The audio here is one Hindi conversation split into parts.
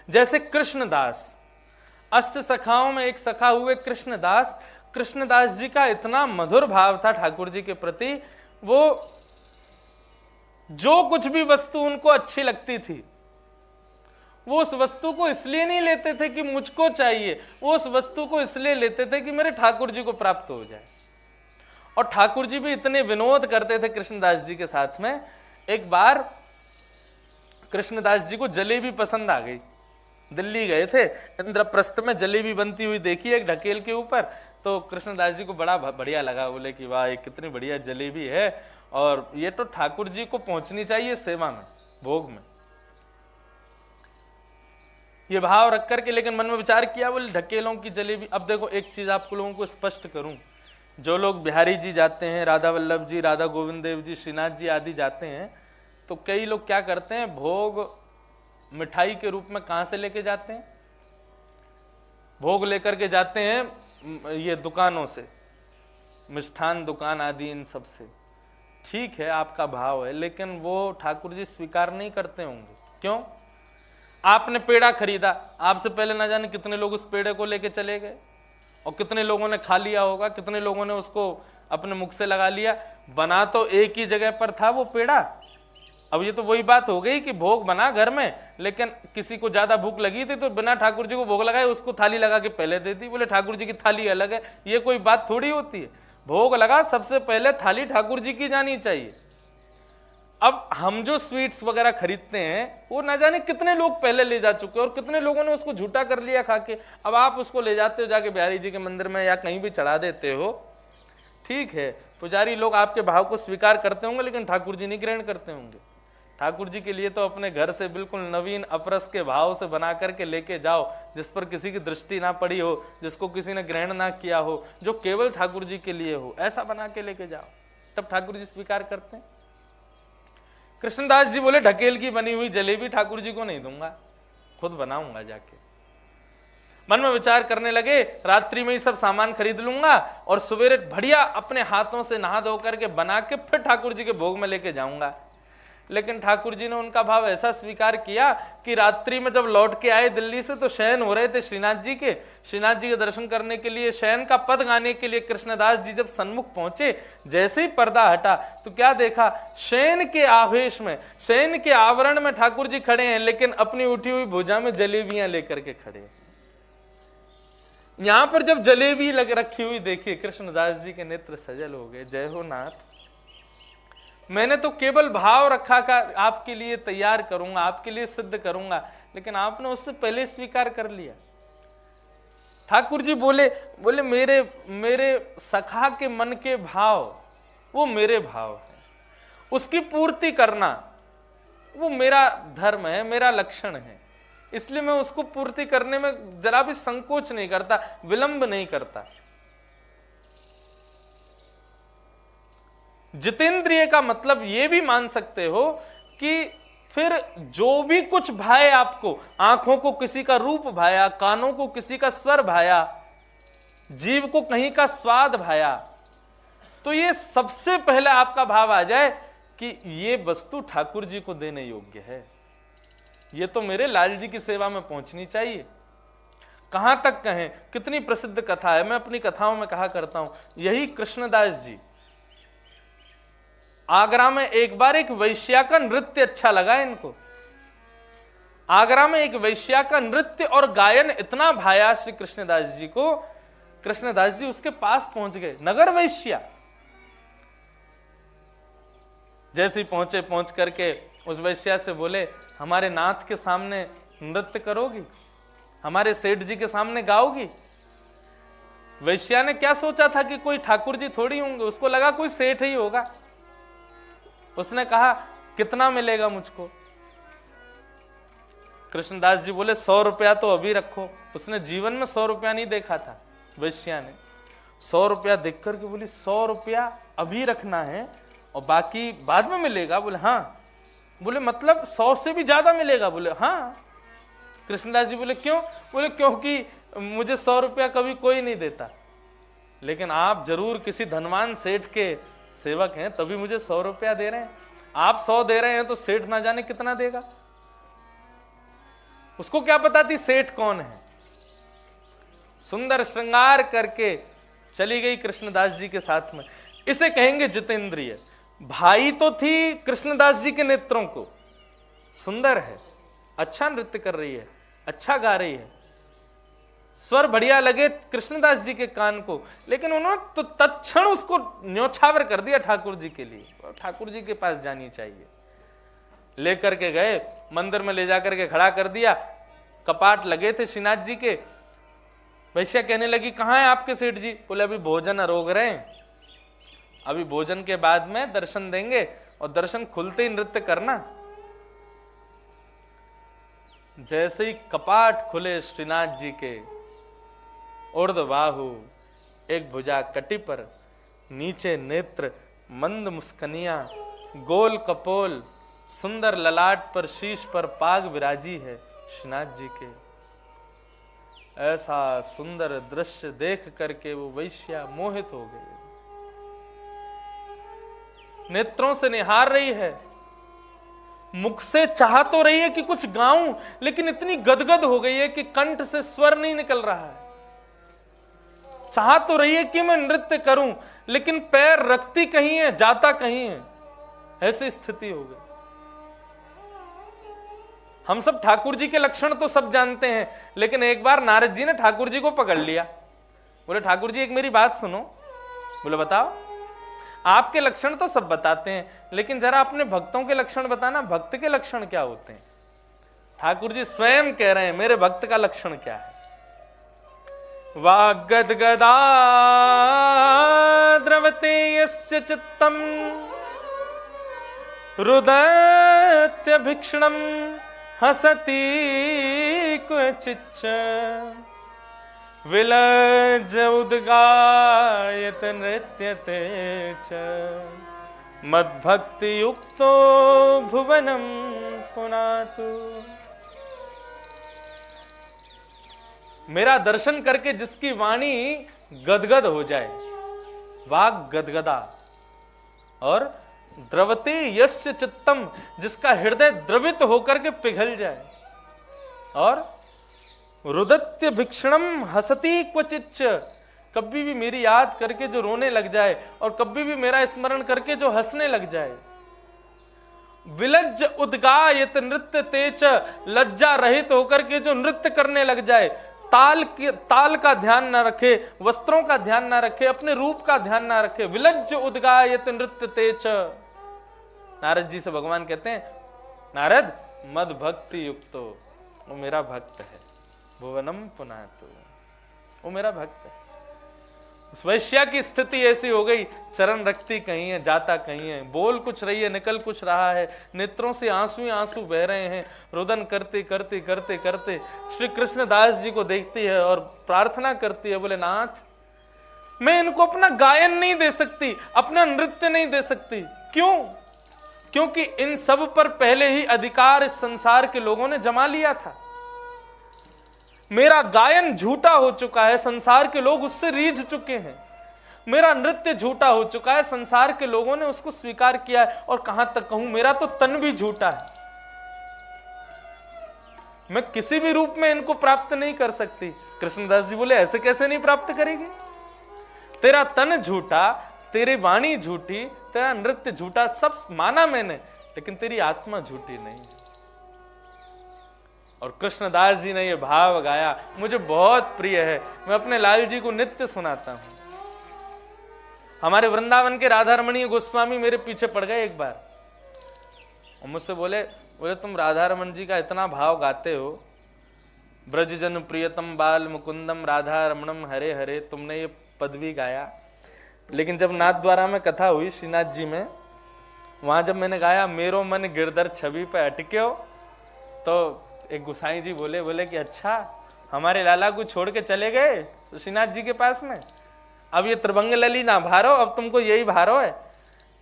जैसे कृष्णदास, अष्ट सखाओं में एक सखा हुए कृष्णदास, कृष्णदास जी का इतना मधुर भाव था ठाकुर जी के प्रति, वो जो कुछ भी वस्तु उनको अच्छी लगती थी वो उस वस्तु को इसलिए नहीं लेते थे कि मुझको चाहिए, वो उस वस्तु को इसलिए लेते थे कि मेरे ठाकुर जी को प्राप्त हो जाए। और ठाकुर जी भी इतने विनोद करते थे कृष्णदास जी के साथ में। एक बार कृष्णदास जी को जलेबी पसंद आ गई, दिल्ली गए थे, इंद्रप्रस्थ में जलेबी बनती हुई देखी एक ढकेल के ऊपर, तो कृष्णदास जी को बड़ा बढ़िया लगा। बोले कि वाह ये कितनी बढ़िया जलेबी है, और ये तो ठाकुर जी को पहुंचनी चाहिए सेवा में, भोग में, ये भाव रख करके। लेकिन मन में विचार किया, बोले ढकेलों की जलेबी। अब देखो एक चीज आपको लोगों को स्पष्ट करूं, जो लोग बिहारी जी जाते हैं, राधा वल्लभ जी, राधा गोविंद देव जी, श्रीनाथ जी आदि जाते हैं, तो कई लोग क्या करते हैं, भोग मिठाई के रूप में कहां से लेके जाते हैं, भोग लेकर के जाते हैं ये दुकानों से, मिष्ठान दुकान आदि इन सब से। ठीक है आपका भाव है, लेकिन वो ठाकुर जी स्वीकार नहीं करते होंगे। क्यों? आपने पेड़ा खरीदा, आपसे पहले ना जाने कितने लोग उस पेड़े को लेके चले गए, और कितने लोगों ने खा लिया होगा, कितने लोगों ने उसको अपने मुख से लगा लिया। बना तो एक ही जगह पर था वो पेड़ा। अब ये तो वही बात हो गई कि भोग बना घर में, लेकिन किसी को ज्यादा भूख लगी थी तो बिना ठाकुर जी को भोग लगाए उसको थाली लगा के पहले दे दी। बोले ठाकुर जी की थाली अलग है, ये कोई बात थोड़ी होती है। भोग लगा, सबसे पहले थाली ठाकुर जी की जानी चाहिए। अब हम जो स्वीट्स वगैरह खरीदते हैं वो ना जाने कितने लोग पहले ले जा चुके हैं, और कितने लोगों ने उसको झूठा कर लिया खा के। अब आप उसको ले जाते हो जाके बिहारी जी के मंदिर में या कहीं भी चढ़ा देते हो, ठीक है, पुजारी लोग आपके भाव को स्वीकार करते होंगे, लेकिन ठाकुर जी नहीं ग्रहण करते होंगे। ठाकुर जी के लिए तो अपने घर से बिल्कुल नवीन अपरस के भाव से बना करके लेके जाओ, जिस पर किसी की दृष्टि ना पड़ी हो, जिसको किसी ने ग्रहण ना किया हो, जो केवल ठाकुर जी के लिए हो, ऐसा बना के लेके जाओ, तब ठाकुर जी स्वीकार करते हैं। कृष्णदास जी बोले ढकेल की बनी हुई जलेबी ठाकुर जी को नहीं दूंगा, खुद बनाऊंगा जाके। मन में विचार करने लगे, रात्रि में ही सब सामान खरीद लूंगा और सवेरे बढ़िया अपने हाथों से नहा धो करके बना के फिर ठाकुर जी के भोग में लेके जाऊंगा। लेकिन ठाकुर जी ने उनका भाव ऐसा स्वीकार किया कि रात्रि में जब लौट के आए दिल्ली से, तो शयन हो रहे थे श्रीनाथ जी के। श्रीनाथ जी के दर्शन करने के लिए, शयन का पद गाने के लिए कृष्णदास जी जब सन्मुख पहुंचे, जैसे ही पर्दा हटा तो क्या देखा, शयन के आवेश में, शयन के आवरण में ठाकुर जी खड़े हैं, लेकिन अपनी उठी हुई भुजा में जलेबियां लेकर के खड़े हैं। यहां पर जब जलेबी लग रखी हुई देखी, कृष्णदास जी के नेत्र सजल हो गए। जय हो नाथ, मैंने तो केवल भाव रखा का आपके लिए तैयार करूंगा, आपके लिए सिद्ध करूंगा, लेकिन आपने उससे पहले स्वीकार कर लिया। ठाकुर जी बोले मेरे सखा के मन के भाव वो मेरे भाव है, उसकी पूर्ति करना वो मेरा धर्म है, मेरा लक्षण है, इसलिए मैं उसको पूर्ति करने में जरा भी संकोच नहीं करता, विलंब नहीं करता। जितेंद्रिय का मतलब ये भी मान सकते हो कि फिर जो भी कुछ भाए आपको, आंखों को किसी का रूप भाया, कानों को किसी का स्वर भाया, जीव को कहीं का स्वाद भाया, तो ये सबसे पहले आपका भाव आ जाए कि ये वस्तु ठाकुर जी को देने योग्य है, ये तो मेरे लाल जी की सेवा में पहुंचनी चाहिए। कहां तक कहें, कितनी प्रसिद्ध कथा है, मैं अपनी कथाओं में कहा करता हूं। यही कृष्णदास जी आगरा में एक बार एक वैश्या का नृत्य अच्छा लगा इनको। आगरा में एक वैश्या का नृत्य और गायन इतना भाया श्री कृष्णदास जी को, कृष्णदास जी उसके पास पहुंच गए। नगर वैश्या जैसे ही पहुंचे, पहुंच करके उस वैश्या से बोले, हमारे नाथ के सामने नृत्य करोगी, हमारे सेठ जी के सामने गाओगी। वैश्या ने क्या सोचा था कि कोई ठाकुर जी थोड़ी होंगे, उसको लगा कोई सेठ ही होगा। उसने कहा कितना मिलेगा मुझको? कृष्णदास जी बोले 100 रुपया तो अभी रखो। उसने जीवन में 100 रुपया नहीं देखा था। वैश्या ने 100 रुपया देख करके बोली 100 रुपया अभी रखना है और बाकी बाद में मिलेगा? बोले हाँ। बोले मतलब 100 से भी ज्यादा मिलेगा? बोले हाँ। कृष्णदास जी बोले क्यों? बोले क्योंकि मुझे 100 रुपया कभी कोई नहीं देता, लेकिन आप जरूर किसी धनवान सेठ के सेवक हैं तभी मुझे 100 रुपया दे रहे हैं। आप 100 दे रहे हैं तो सेठ ना जाने कितना देगा। उसको क्या पता थी सेठ कौन है। सुंदर श्रृंगार करके चली गई कृष्णदास जी के साथ में। इसे कहेंगे जितेंद्रिय। भाई तो थी कृष्णदास जी के नेत्रों को, सुंदर है, अच्छा नृत्य कर रही है, अच्छा गा रही है, स्वर बढ़िया लगे कृष्णदास जी के कान को, लेकिन उन्होंने तो तत्क्षण उसको न्योछावर कर दिया ठाकुर जी के लिए। ठाकुर जी के पास जानी चाहिए। लेकर के गए, मंदिर में ले जाकर के खड़ा कर दिया। कपाट लगे थे श्रीनाथ जी के। वैश्या कहने लगी, कहाँ है आपके सेठ जी? बोले अभी भोजन रोक रहे हैं, अभी भोजन के बाद में दर्शन देंगे और दर्शन खुलते ही नृत्य करना। जैसे ही कपाट खुले श्रीनाथ जी के, ऊर्ध्वबाहु, एक भुजा कटी पर, नीचे नेत्र, मंद मुस्कनिया, गोल कपोल, सुंदर ललाट पर शीश पर पाग विराजी है श्रीनाथ जी के। ऐसा सुंदर दृश्य देख करके वो वैश्या मोहित हो गई, नेत्रों से निहार रही है, मुख से चाह तो रही है कि कुछ गाऊं, लेकिन इतनी गदगद हो गई है कि कंठ से स्वर नहीं निकल रहा है। चाह तो रही है कि मैं नृत्य करूं, लेकिन पैर रखती कहीं है, जाता कहीं है। ऐसी स्थिति हो गई। हम सब ठाकुर जी के लक्षण तो सब जानते हैं, लेकिन एक बार नारद जी ने ठाकुर जी को पकड़ लिया। बोले ठाकुर जी एक मेरी बात सुनो। बोले बताओ। आपके लक्षण तो सब बताते हैं, लेकिन जरा अपने भक्तों के लक्षण बताना, भक्त के लक्षण क्या होते हैं? ठाकुर जी स्वयं कह रहे हैं मेरे भक्त का लक्षण क्या है। वाग्गदगदा द्रवते यस्य चित्तम रुदत्यभिक्षणम हसति क्वचिच्च विलज्ज उद्गायत नृत्यते च मद्भक्ति युक्तो भुवनम पुनातु। मेरा दर्शन करके जिसकी वाणी गदगद हो जाए, वाग गदगदा, और द्रवते यस्य चित्तम, जिसका हृदय द्रवित होकर के पिघल जाए, और रुदत्य भिक्षणम हसती क्वचिच्च, कभी भी मेरी याद करके जो रोने लग जाए और कभी भी मेरा स्मरण करके जो हंसने लग जाए। विलज्ज उद्गायत नृत्य तेज, लज्जा रहित होकर के जो नृत्य करने लग जाए, ताल का ध्यान ना रखे, वस्त्रों का ध्यान ना रखे, अपने रूप का ध्यान ना रखे। विलज्ज उद्गायत नृत्य तेज। नारद जी से भगवान कहते हैं, नारद मद भक्ति युक्तो, वो मेरा भक्त है, भुवनम पुनातु, वो मेरा भक्त है। उस वैश्या की स्थिति ऐसी हो गई, चरण रखती कहीं है, जाता कहीं है, बोल कुछ रही है, निकल कुछ रहा है, नेत्रों से आंसू ही आंसू बह रहे हैं। रुदन करते करते करते करते श्री कृष्णदास जी को देखती है और प्रार्थना करती है, बोले नाथ मैं इनको अपना गायन नहीं दे सकती, अपना नृत्य नहीं दे सकती। क्यों? क्योंकि इन सब पर पहले ही अधिकार इस संसार के लोगों ने जमा लिया था। मेरा गायन झूठा हो चुका है, संसार के लोग उससे रीझ चुके हैं। मेरा नृत्य झूठा हो चुका है, संसार के लोगों ने उसको स्वीकार किया है। और कहां तक कहूं, मेरा तो तन भी झूठा है, मैं किसी भी रूप में इनको प्राप्त नहीं कर सकती। कृष्णदास जी बोले ऐसे कैसे नहीं प्राप्त करेगी? तेरा तन झूठा, तेरी वाणी झूठी, तेरा नृत्य झूठा, सब माना मैंने, लेकिन तेरी आत्मा झूठी नहीं। और कृष्णदास जी ने यह भाव गाया, मुझे बहुत प्रिय है, मैं अपने लाल जी को नित्य सुनाता हूं। हमारे वृंदावन के राधा रमणीय गोस्वामी मेरे पीछे पड़ गए एक बार और मुझसे बोले तुम राधा रमण जी का इतना भाव गाते हो, ब्रजजन प्रियतम बाल मुकुंदम राधा रमणम हरे हरे, तुमने ये पदवी गाया, लेकिन जब नाथ द्वारा में कथा हुई श्रीनाथ जी में, वहां जब मैंने गाया मेरो मन गिरधर छवि पे अटके हो, तो एक गोसाई जी बोले कि अच्छा हमारे लाला को छोड़ के चले गए तो श्रीनाथ जी के पास में, अब ये त्रिभंग लली ना भारो, अब तुमको यही भारो है।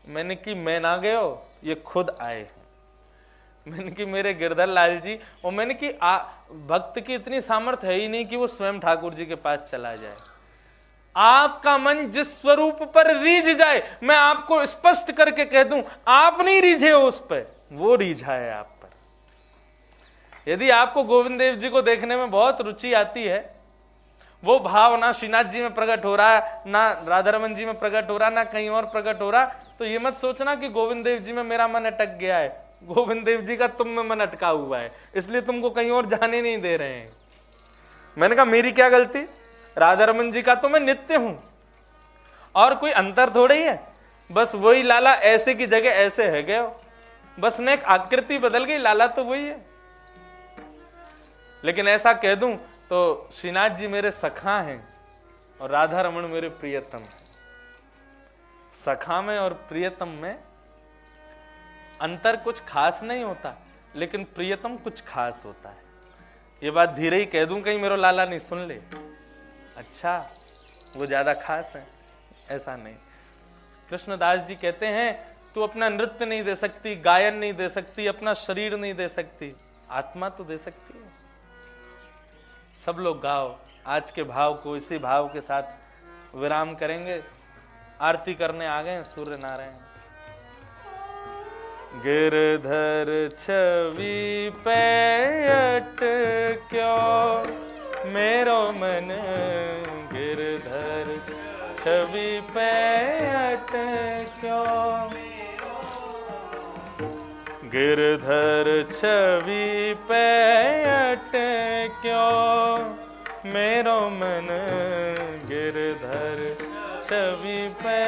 मैंने कि मैं ना गए हो, ये खुद आए हैं। मैंने कि मेरे गिरधर लाल जी, और मैंने कि भक्त की इतनी सामर्थ्य है ही नहीं कि वो स्वयं ठाकुर जी के पास चला जाए। आपका मन जिस स्वरूप पर रीझ जाए, मैं आपको स्पष्ट करके कह दूं, आप नहीं रीझे हो उस पर, वो रीझा है आप पर। यदि आपको गोविंद देव जी को देखने में बहुत रुचि आती है, वो भाव ना श्रीनाथ जी में प्रकट हो रहा है, ना राधा रमन जी में प्रकट हो रहा, ना कहीं और प्रकट हो रहा, तो ये मत सोचना कि गोविंद देव जी में मेरा मन अटक गया है। गोविंद देव जी का तुम में मन अटका हुआ है, इसलिए तुमको कहीं और जाने नहीं दे रहे हैं। मैंने कहा मेरी क्या गलती, राधा रमन जी का तो मैं नित्य हूं, और कोई अंतर थोड़ा ही है, बस वही लाला ऐसे की जगह ऐसे है गए, बस ने एक आकृति बदल गई, लाला तो वही है। लेकिन ऐसा कह दूं तो श्रीनाथ जी मेरे सखा हैं और राधा रमन मेरे प्रियतम। सखा में और प्रियतम में अंतर कुछ खास नहीं होता, लेकिन प्रियतम कुछ खास होता है। ये बात धीरे ही कह दूं, कहीं मेरा लाला नहीं सुन ले, अच्छा वो ज्यादा खास है, ऐसा नहीं। कृष्णदास जी कहते हैं तू अपना नृत्य नहीं दे सकती, गायन नहीं दे सकती, अपना शरीर नहीं दे सकती, आत्मा तो दे सकती है। सब लोग गाओ। आज के भाव को इसी भाव के साथ विराम करेंगे। आरती करने आ गए सूर्य नारायण। गिरधर छवि पे अटक्यो मेरो मन, गिरधर छवि पे अटक्यो, गिरधर छवि पे अटक्यो मेरो मन, गिरधर छवि पे,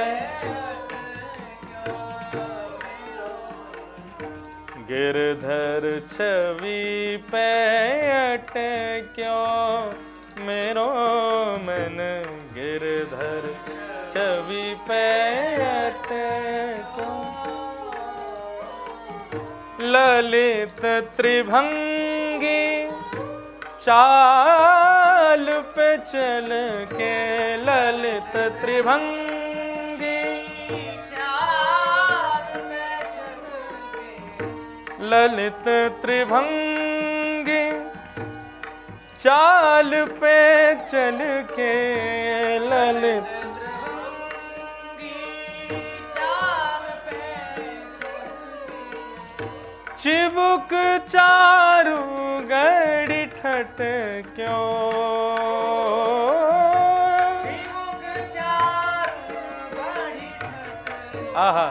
गिरधर छवि पे अटक्यो मेरो मन, गिरधर छवि पे अटक्यो। ललित त्रिभंगी चाल पे चल के, ललित त्रिभंगी चाल पे चल के, ललित त्रिभंगी चाल पे चल के, ललित चिबुक चारू गड़ी ठट क्यों, आहा।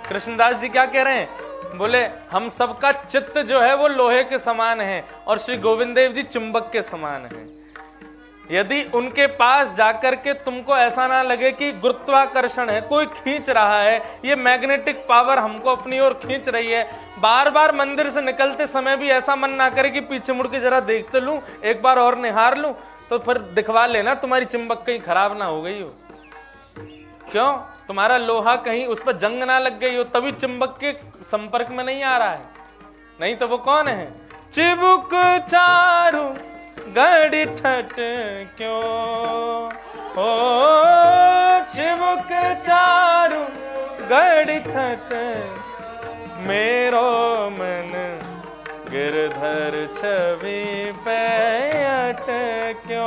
कृष्णदास जी क्या कह रहे हैं, बोले हम सबका चित्त जो है वो लोहे के समान है और श्री गोविंद देव जी चुंबक के समान है। यदि उनके पास जाकर के तुमको ऐसा ना लगे कि गुरुत्वाकर्षण है, कोई खींच रहा है, ये मैग्नेटिक पावर हमको अपनी ओर खींच रही है, बार बार मंदिर से निकलते समय भी ऐसा मन ना करे कि पीछे मुड़ के जरा देखते लूं, एक बार और निहार लूं, तो फिर दिखवा लेना तुम्हारी चुंबक कहीं खराब ना हो गई हो। क्यों? तुम्हारा लोहा कहीं उस पर जंग ना लग गई हो, तभी चुंबक के संपर्क में नहीं आ रहा है, नहीं तो वो कौन है। चिबुक चारू गड़ी ठट क्यों, ओ चिबुक चारू गड़ी ठट मेरो मन, गिरधर छवि पे अटक्यो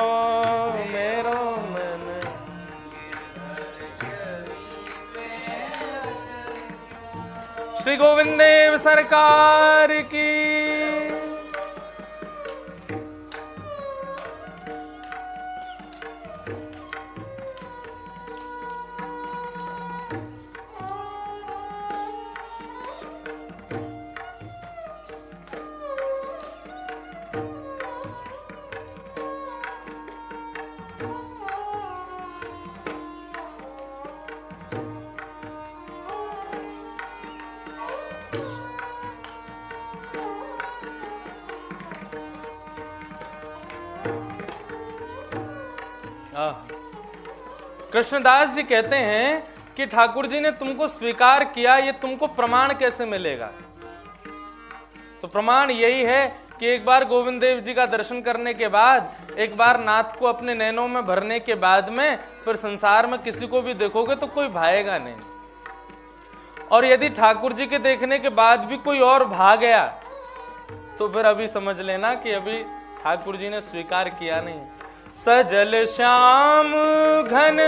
मेरो मन। श्री गोविंद देव सरकार की। कृष्णदास जी कहते हैं कि ठाकुर जी ने तुमको स्वीकार किया, ये तुमको प्रमाण कैसे मिलेगा। तो प्रमाण यही है कि एक बार गोविंद देव जी का दर्शन करने के बाद, एक बार नाथ को अपने नैनों में भरने के बाद में फिर संसार में किसी को भी देखोगे तो कोई भाएगा नहीं। और यदि ठाकुर जी के देखने के बाद भी कोई और भाग गया तो फिर अभी समझ लेना कि अभी ठाकुर जी ने स्वीकार किया नहीं। सजल श्याम घन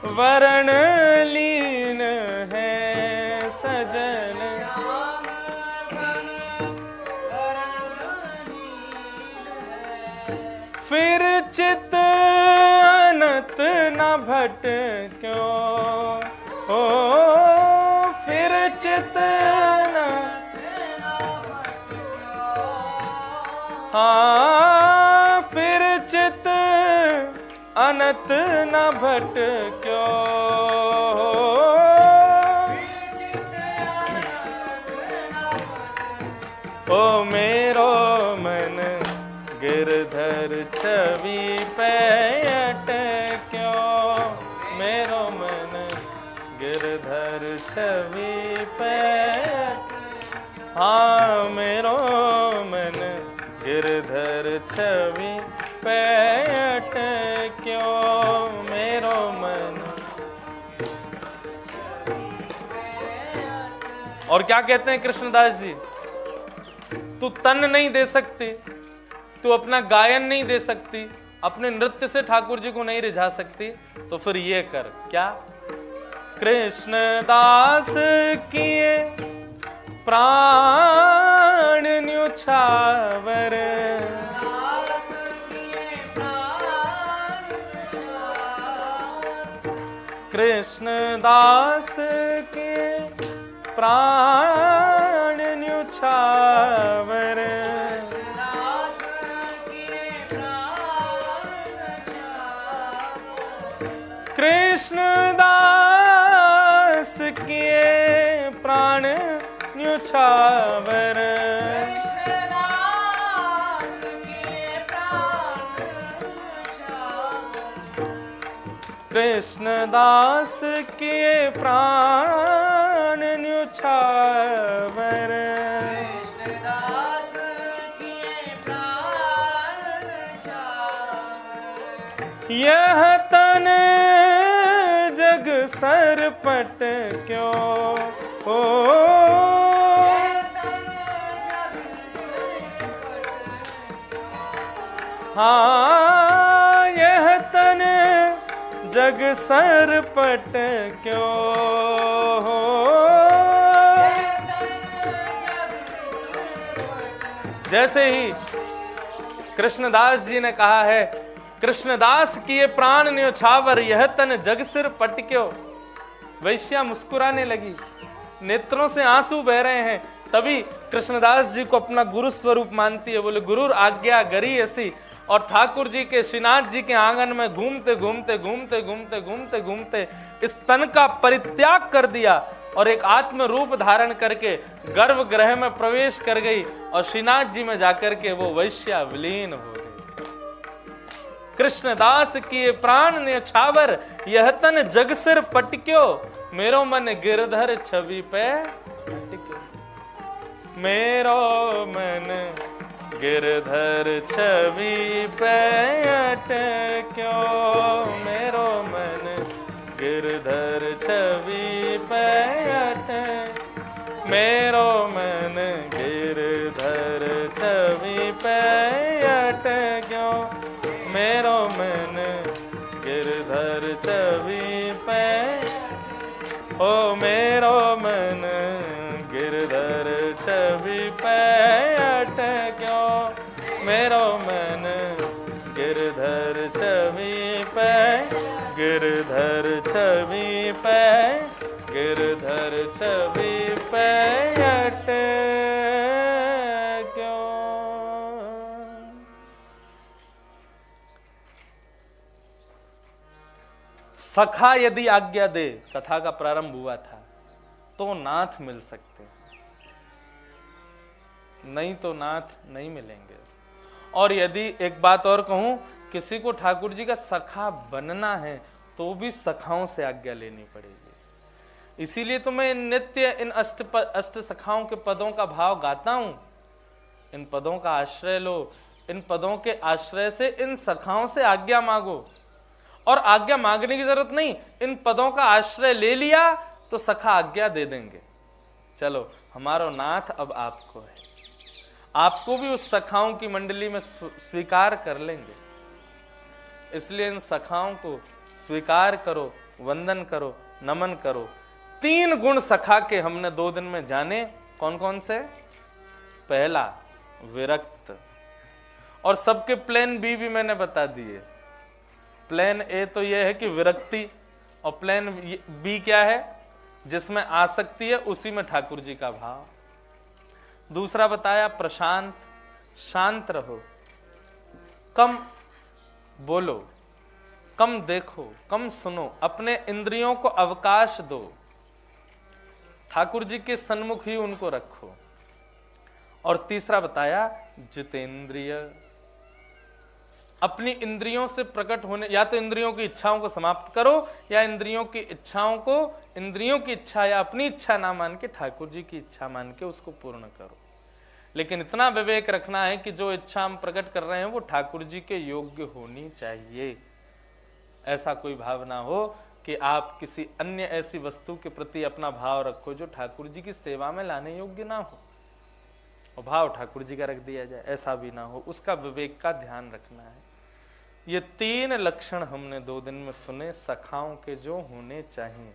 वरण लीन है, सजल फिर चित अनत न भटक्यो, ओ फिर चित न, हाँ फिर चित अनत न भटक्यो, ओ मेरो मन गिरधर छवि पे अटक्यो, मेरो मन गिरधर छवि पे, हाँ मेरो मन गिरधर छवि पे अटक्यो, मेरो मन। और क्या कहते हैं कृष्णदास जी, तू तन नहीं दे सकती, तू अपना गायन नहीं दे सकती, अपने नृत्य से ठाकुर जी को नहीं रिझा सकती, तो फिर ये कर क्या, कृष्णदास किए प्राण न्योछावर, कृष्णदास के प्राण न्योछावर, कृष्णदास के प्राण न्योछावर, कृष्णदास के प्राण न्योछावर, यह तन जग सरपट क्यों, ओ हाँ यह तन जग सरपट क्यों, जैसे ही कृष्णदास जी ने कहा है, कृष्णदास किए प्राण न्योछावर, यह तन जग सिर पटक्यो, वैश्या मुस्कुराने लगी, नेत्रों से आंसू बह रहे हैं। तभी कृष्णदास जी को अपना गुरु स्वरूप मानती है, बोले गुरुर आज्ञा गरी ऐसी, और ठाकुर जी के श्रीनाथ जी के आंगन में घूमते घूमते घूमते घूमते घूमते घूमते इस तन का परित्याग कर दिया और एक आत्म रूप धारण करके गर्भगृह में प्रवेश कर गई और श्रीनाथ जी में जाकर के वो वैश्या विलीन हो गई। कृष्णदास किए प्राण न्योछावर, यह तन जग सिर पटक्यो, मेरो मन गिरधर छवि पे अटक्यो, मेरो मन गिरधर छवि पे अटक्यो, मेरो मन गिरधर छवि पे अटक्यो, मेरो मन गिरधर छवि पे अटक्यो, मेरो मन गिरधर छवि पे, ओ मेरो मन गिरधर छवि पे अटक्यो, मेरो मन गिरधर छवि पे, गिरधर छवि पे, गिरधर छवि पे अटक्यो। सखा यदि आज्ञा दे, कथा का प्रारंभ हुआ था, तो नाथ मिल सकते, नहीं तो नाथ नहीं मिलेंगे। और यदि एक बात और कहूं, किसी को ठाकुर जी का सखा बनना है तो भी सखाओं से आज्ञा लेनी पड़ेगी। इसीलिए तो मैं नित्य इन अष्ट सखाओं के पदों का भाव गाता हूं। इन पदों का आश्रय लो, इन पदों के आश्रय से इन सखाओं से आज्ञा मांगो। और आज्ञा मांगने की जरूरत नहीं, इन पदों का आश्रय ले लिया तो सखा आज्ञा दे देंगे। चलो हमारा नाथ अब आपको है, आपको भी उस सखाओं की मंडली में स्वीकार कर लेंगे। इसलिए इन सखाओं को स्वीकार करो, वंदन करो, नमन करो। 3 गुण सखा के हमने 2 दिन में जाने, कौन कौन से? पहला विरक्त, और सबके प्लान बी भी मैंने बता दिए। प्लान ए तो यह है कि विरक्ति, और प्लान बी क्या है, जिसमें आसक्ति है, उसी में ठाकुर जी का भाव। दूसरा बताया प्रशांत, शांत रहो, कम बोलो, कम देखो, कम सुनो, अपने इंद्रियों को अवकाश दो, ठाकुर जी के सन्मुख ही उनको रखो। और तीसरा बताया जितेंद्रिय, अपनी इंद्रियों से प्रकट होने, या तो इंद्रियों की इच्छाओं को समाप्त करो, या इंद्रियों की इच्छाओं को, इंद्रियों की इच्छा या अपनी इच्छा ना मान के ठाकुर जी की इच्छा मान के उसको पूर्ण करो। लेकिन इतना विवेक रखना है कि जो इच्छा हम प्रकट कर रहे हैं वो ठाकुर जी के योग्य होनी चाहिए। ऐसा कोई भाव ना हो कि आप किसी अन्य ऐसी वस्तु के प्रति अपना भाव रखो जो ठाकुर जी की सेवा में लाने योग्य ना हो, और भाव ठाकुर जी का रख दिया जाए, ऐसा भी ना हो। उसका विवेक का ध्यान रखना है। ये 3 लक्षण हमने 2 दिन में सुने सखाओं के जो होने चाहिए।